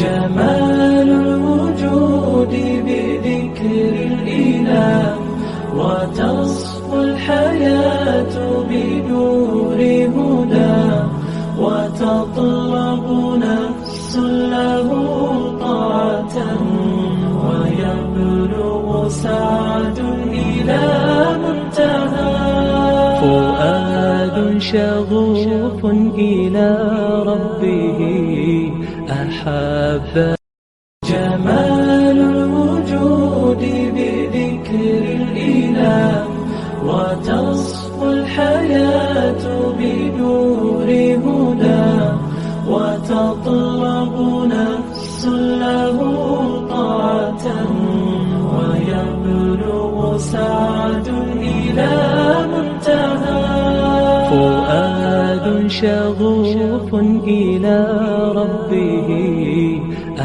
جمال الوجود بذكر الإله، وتصفو الحياة بنور هدى، وتطلب نفس له طاعة، ويبلغ سعد إلى منتهى. فؤاد شغوف إلى ربه أحب. جمال الوجود بذكر الإله، وتصفو الحياة بنور هدى، وتطلب نفس له طاعة، ويبلغ سعد إلى منتهى. فؤاد شغوف إلى ربه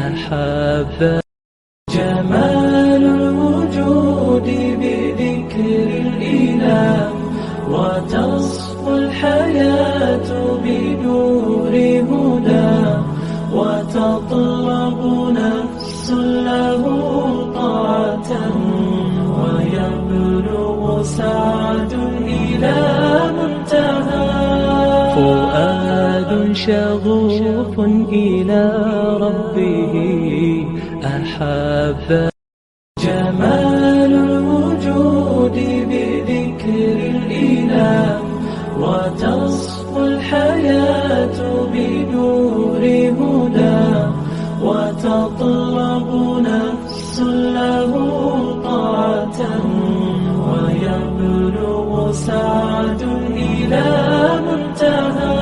أحب. جمال الوجود بذكر الإله، وتصفو الحياة بنور هدى، وتطلب نفس له طاعة، ويبلغ سعد إلى منتهى. فؤاد شغوف إلى ربه أحب. جمال الوجود بذكر الإله، وتصفو الحياة بنور هدى، وتطلب نفس له طاعة، ويبلغ سعد إلى منتهى.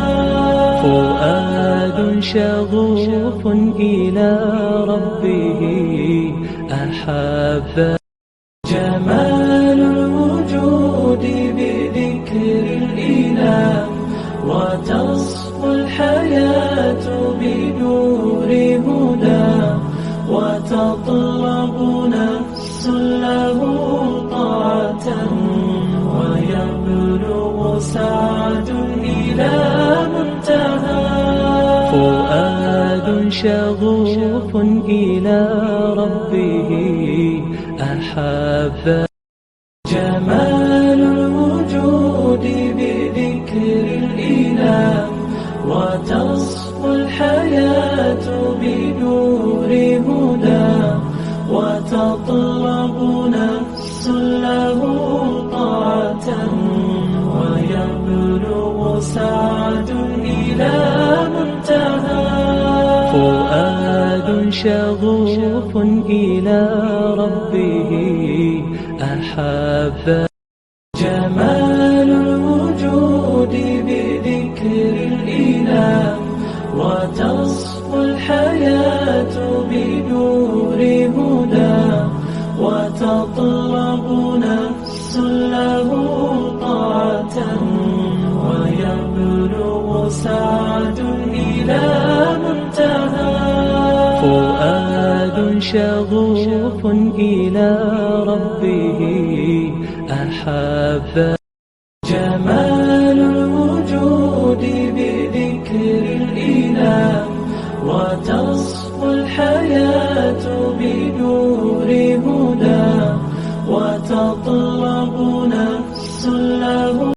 فؤاد شغوف إلى ربه أحب. جمال الوجود بذكر الإله، وتصفو الحياة بنور هدى، وتطلب نفس له طاعة، ويبلغ سعد إلى منتهى. فؤاد شغوف إلى ربه أحب. جمال الوجود بذكر الإله، وتصفو الحياة بنور هدى، وتطلب نفس له طاعة، ويبلغ سعد إلى منتهى. فؤاد شغوف إلى ربه أحب. جمال الوجود بذكر الإله، وتصفو الحياة بنور هدى، وتطلب نفس له طاعة، ويبلغ سعد إلى منتهى. فؤاد شغوف إلى ربه أحب.